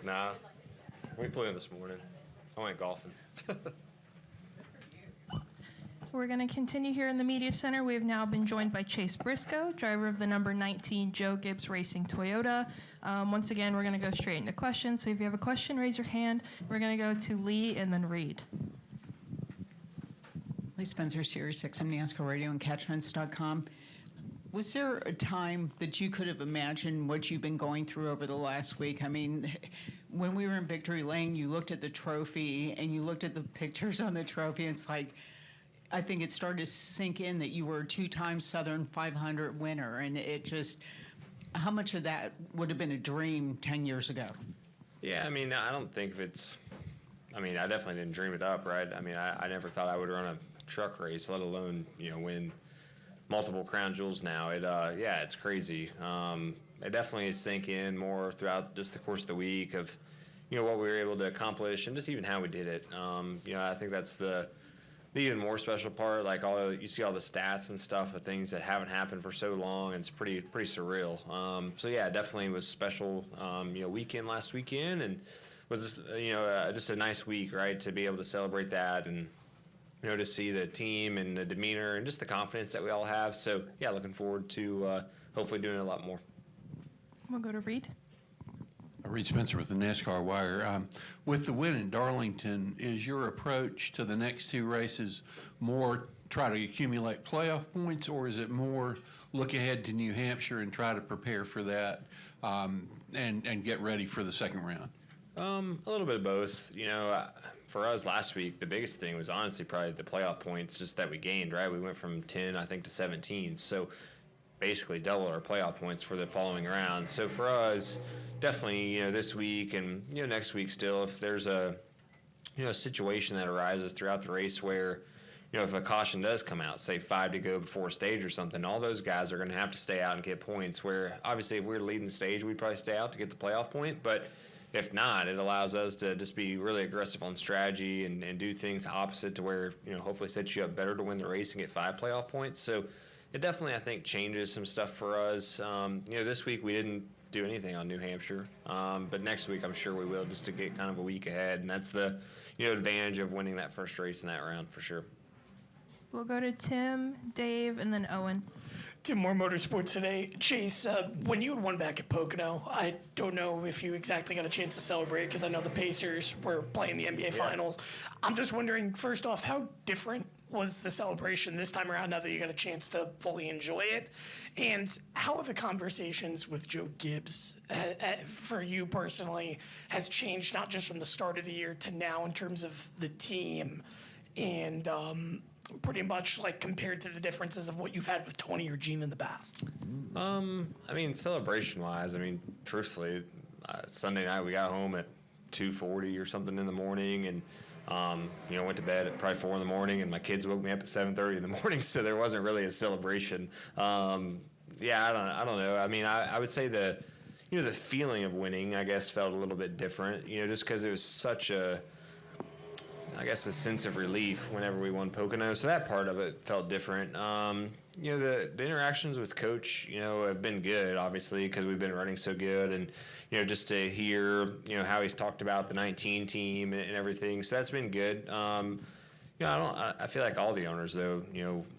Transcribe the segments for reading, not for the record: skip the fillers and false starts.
Nah, we flew in this morning. I went golfing. We're going to continue here in the Media Center. We have now been joined by Chase Briscoe, driver of the number 19 Joe Gibbs Racing Toyota. Once again, we're going to go straight into questions. So if you have a question, raise your hand. We're going to go to Lee and then Reed. Lee Spencer, Sirius XM NASCAR Radio and Catchfence.com. Was there a time that you could have imagined what you've been going through over the last week? I mean, when we were in Victory Lane, you looked at the trophy and you looked at the pictures on the trophy. And it's like, I think it started to sink in that you were a two-time Southern 500 winner. And it just, how much of that would have been a dream 10 years ago? Yeah, I mean, I don't think if it's, I mean, I definitely didn't dream it up, right? I mean, I never thought I would run a truck race, let alone, win multiple crown jewels now. It's crazy. It definitely sank in more throughout just the course of the week of, what we were able to accomplish and just even how we did it. I think that's the even more special part. Like you see all the stats and stuff of things that haven't happened for so long, and it's pretty surreal. It definitely was special. Weekend last weekend, and was just a nice week, right, to be able to celebrate that and. To see the team and the demeanor and just the confidence that we all have. So, looking forward to hopefully doing a lot more. We'll go to Reed. Reed Spencer with the NASCAR Wire. With the win in Darlington, is your approach to the next two races more try to accumulate playoff points, or is it more look ahead to New Hampshire and try to prepare for that and get ready for the second round? A little bit of both. For us last week, the biggest thing was honestly probably the playoff points just that we gained, right? We went from 10, I think, to 17. So basically doubled our playoff points for the following round. So for us, definitely, this week and, next week still, if there's a situation that arises throughout the race where, if a caution does come out, say 5 to go before stage or something, all those guys are going to have to stay out and get points, where obviously if we're leading the stage, we'd probably stay out to get the playoff point. But if not, it allows us to just be really aggressive on strategy and do things opposite to where, hopefully sets you up better to win the race and get 5 playoff points. So it definitely, I think, changes some stuff for us. This week we didn't do anything on New Hampshire, but next week I'm sure we will, just to get kind of a week ahead. And that's the, advantage of winning that first race in that round for sure. We'll go to Tim, Dave, and then Owen. Tim Moore Motorsports Today. Chase, when you had won back at Pocono, I don't know if you exactly got a chance to celebrate because I know the Pacers were playing the NBA Finals. I'm just wondering, first off, how different was the celebration this time around now that you got a chance to fully enjoy it? And how have the conversations with Joe Gibbs, for you personally, has changed not just from the start of the year to now in terms of the team and pretty much like compared to the differences of what you've had with Tony or Gene in the past? Celebration-wise, truthfully, Sunday night we got home at 2:40 or something in the morning, and went to bed at probably 4 in the morning, and my kids woke me up at 7:30 in the morning, so there wasn't really a celebration. I don't know. I would say the feeling of winning, I guess, felt a little bit different, just because it was such a sense of relief whenever we won Pocono. So that part of it felt different. The interactions with Coach, have been good, obviously, because we've been running so good. And, just to hear, how he's talked about the 19 team and everything. So that's been good. I feel like all the owners, though,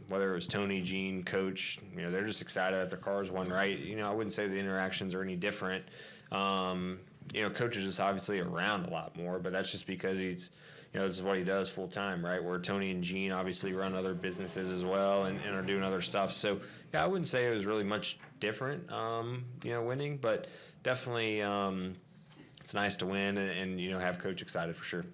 whether it was Tony, Gene, Coach, they're just excited that their cars won right. I wouldn't say the interactions are any different. Coach is just obviously around a lot more, but that's just because he's, this is what he does full time, right? Where Tony and Gene obviously run other businesses as well and are doing other stuff. So, I wouldn't say it was really much different, winning, but definitely it's nice to win and have Coach excited for sure.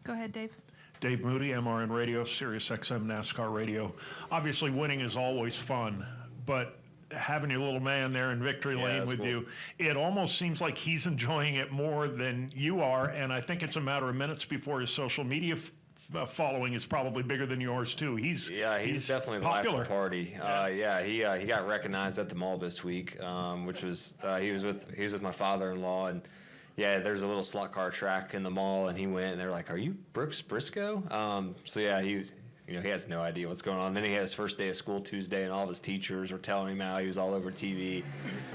Go ahead, Dave. Dave Moody, MRN Radio, Sirius XM NASCAR Radio. Obviously, winning is always fun, but having your little man there in victory lane with you, it almost seems like he's enjoying it more than you are, and I think it's a matter of minutes before his social media following is probably bigger than yours too. He's definitely the life of the party. He got recognized at the mall this week, which was he was with my father-in-law, and there's a little slot car track in the mall, and he went, and they were like, "Are you Brooks Briscoe?" He was he has no idea what's going on. Then he had his first day of school Tuesday, and all of his teachers were telling him how he was all over TV.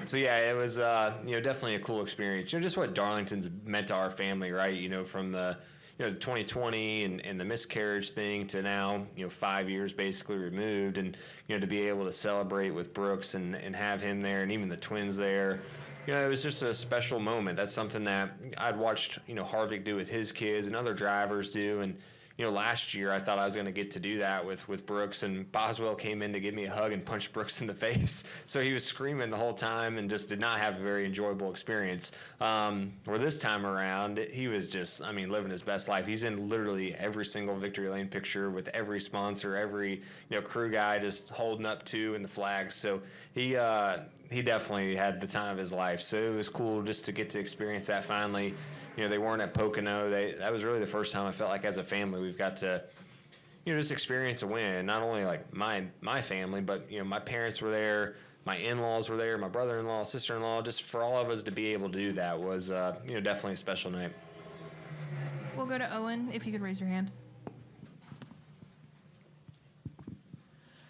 So yeah, it was definitely a cool experience. Just what Darlington's meant to our family, right? From the 2020 and the miscarriage thing to now, 5 years basically removed, and to be able to celebrate with Brooks and have him there, and even the twins there. It was just a special moment. That's something that I'd watched, Harvick do with his kids and other drivers do. And, last year I thought I was going to get to do that with Brooks, and Boswell came in to give me a hug and punch Brooks in the face. So he was screaming the whole time and just did not have a very enjoyable experience. Where this time around, he was just, living his best life. He's in literally every single Victory Lane picture with every sponsor, every, crew guy just holding up to in the flags. So he definitely had the time of his life. So it was cool just to get to experience that finally. They weren't at Pocono. That was really the first time I felt like as a family we've got to, just experience a win. Not only like my family, but, my parents were there, my in-laws were there, my brother-in-law, sister-in-law. Just for all of us to be able to do that was, definitely a special night. We'll go to Owen, if you could raise your hand.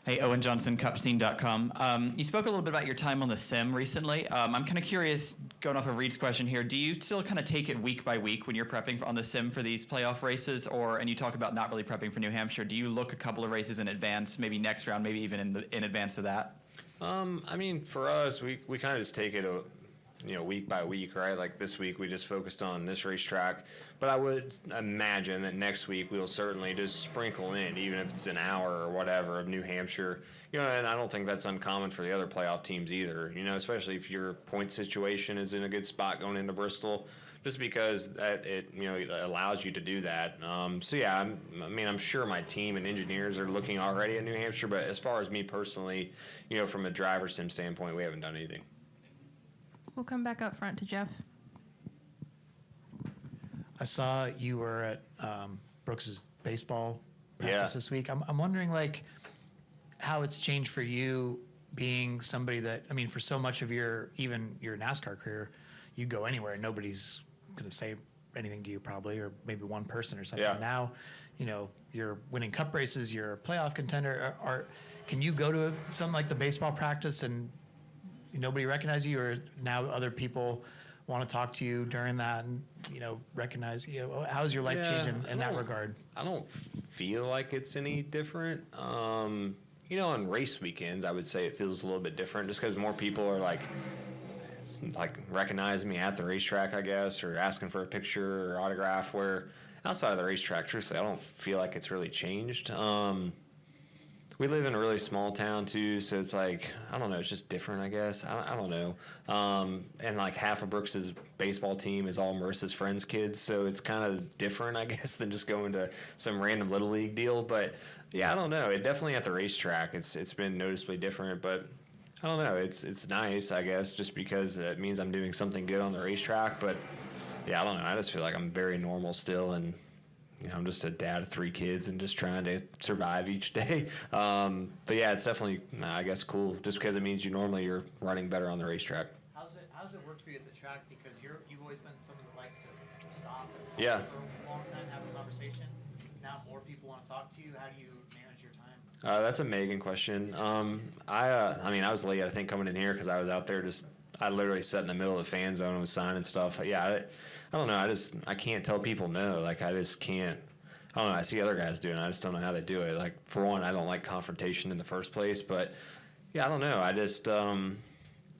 Hey, Owen Johnson, cupscene.com. You spoke a little bit about your time on the sim recently. I'm kind of curious, going off of Reed's question here, do you still kind of take it week by week when you're prepping on the sim for these playoff races? And you talk about not really prepping for New Hampshire. Do you look a couple of races in advance, maybe next round, maybe even in advance of that? For us, we kind of just take it week by week, right? Like this week we just focused on this racetrack, but I would imagine that next week we'll certainly just sprinkle in, even if it's an hour or whatever, of New Hampshire, and I don't think that's uncommon for the other playoff teams either, especially if your point situation is in a good spot going into Bristol, just because it allows you to do that. So yeah, I'm sure my team and engineers are looking already at New Hampshire, but as far as me personally, from a driver sim standpoint, we haven't done anything. We'll come back up front to Jeff. I saw you were at Brooks's baseball practice this week. I'm wondering, how it's changed for you being somebody that, for so much of your NASCAR career, you go anywhere and nobody's going to say anything to you probably, or maybe one person or something. Yeah. Now, you're winning cup races, you're a playoff contender. Can you go to something like the baseball practice and nobody recognize you, or now other people want to talk to you during that and, recognize you? How's your life change in that regard? I don't feel like it's any different. On race weekends, I would say it feels a little bit different just because more people are recognize me at the racetrack, I guess, or asking for a picture or autograph, where outside of the racetrack, truthfully, I don't feel like it's really changed. We live in a really small town too, so it's I don't know, it's just different, I guess. I don't know. And half of Brooks's baseball team is all Marissa's friends' kids, so it's kind of different, I guess, than just going to some random Little League deal. But yeah, I don't know. It definitely at the racetrack, it's been noticeably different, but I don't know. It's nice, I guess, just because it means I'm doing something good on the racetrack. But yeah, I don't know. I just feel like I'm very normal still, and I'm just a dad of 3 kids and just trying to survive each day. But yeah, it's definitely, I guess, cool just because it means you're running better on the racetrack. How's it work for you at the track? Because you've always been someone that likes to stop and talk Yeah. for a long time, have a conversation. Now more people want to talk to you. How do you manage your time? That's a Megan question. I was late, I think, coming in here because I was out there I literally sat in the middle of the fan zone and was signing stuff. Yeah, I don't know. I can't tell people no. I just can't. I don't know. I see other guys doing it. I just don't know how they do it. For one, I don't like confrontation in the first place. But, yeah, I don't know. I just, I don't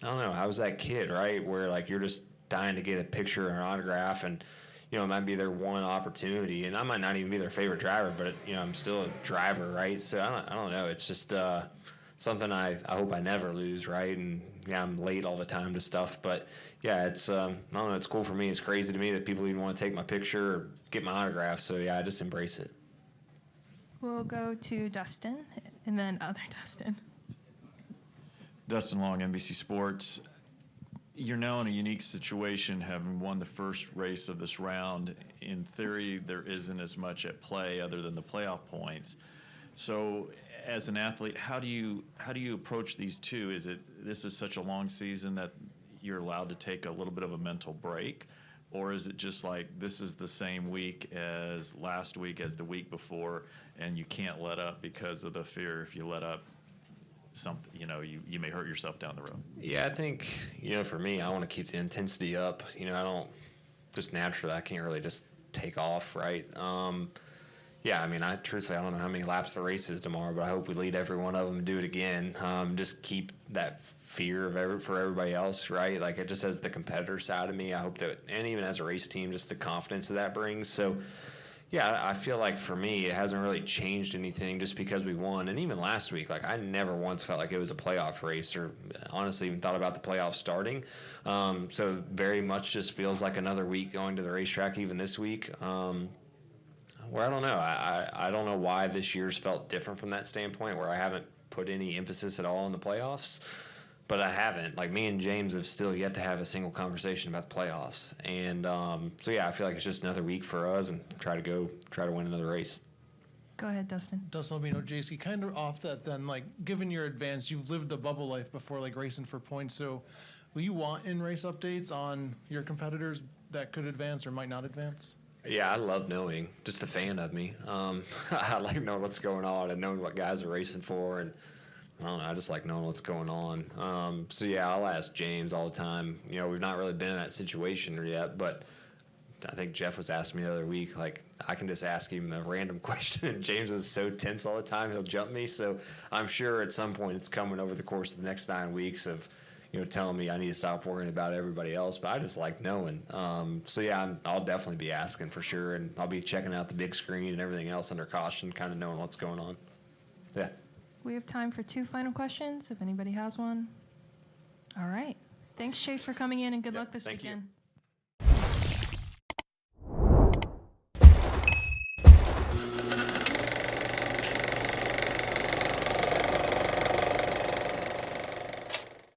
know. I was that kid, right, where, you're just dying to get a picture or an autograph. And, it might be their one opportunity. And I might not even be their favorite driver, but, I'm still a driver, right? So, I don't know. It's just something I hope I never lose, right? And, yeah, I'm late all the time to stuff. But, yeah, it's, I don't know, it's cool for me. It's crazy to me that people even want to take my picture or get my autograph. So, yeah, I just embrace it. We'll go to Dustin and then other Dustin. Dustin Long, NBC Sports. You're now in a unique situation, having won the first race of this round. In theory, there isn't as much at play other than the playoff points. So, as an athlete, how do you approach these two? This is such a long season that you're allowed to take a little bit of a mental break, Or is it just like this is the same week as last week, as the week before, and you can't let up because of the fear if you let up, something, you may hurt yourself down the road? Yeah, I think, for me, I want to keep the intensity up. I don't, just naturally, I can't really just take off, right? Yeah, I mean, truthfully, I don't know how many laps the race is tomorrow, but I hope we lead every one of them and do it again. Just keep that fear for everybody else, right? Like, it just as the competitor side of me, I hope that, and even as a race team, just the confidence that brings. So, yeah, I feel like for me, it hasn't really changed anything just because we won. And even last week, like, I never once felt like it was a playoff race or honestly even thought about the playoffs starting. So very much just feels like another week going to the racetrack even this week. Where I don't know. I don't know why this year's felt different from that standpoint, where I haven't put any emphasis at all on the playoffs. But I haven't. Like, me and James have still yet to have a single conversation about the playoffs. And so, yeah, I feel like it's just another week for us and try to win another race. Go ahead, Dustin. Dustin Albino, JC, kind of off that then, like, given your advance, you've lived the bubble life before, like, racing for points. So will you want in-race updates on your competitors that could advance or might not advance? Yeah, I love knowing. Just a fan of me. I like knowing what's going on and knowing what guys are racing for, and I don't know. I just like knowing what's going on. So yeah, I'll ask James all the time. We've not really been in that situation yet, but I think Jeff was asking me the other week. Like, I can just ask him a random question, and James is so tense all the time he'll jump me. So I'm sure at some point it's coming over the course of the next 9 weeks of telling me I need to stop worrying about everybody else, but I just like knowing. So yeah, I'll definitely be asking for sure, and I'll be checking out the big screen and everything else under caution, kind of knowing what's going on. Yeah. We have time for 2 final questions, if anybody has one. All right. Thanks, Chase, for coming in, and good luck this thank you. weekend.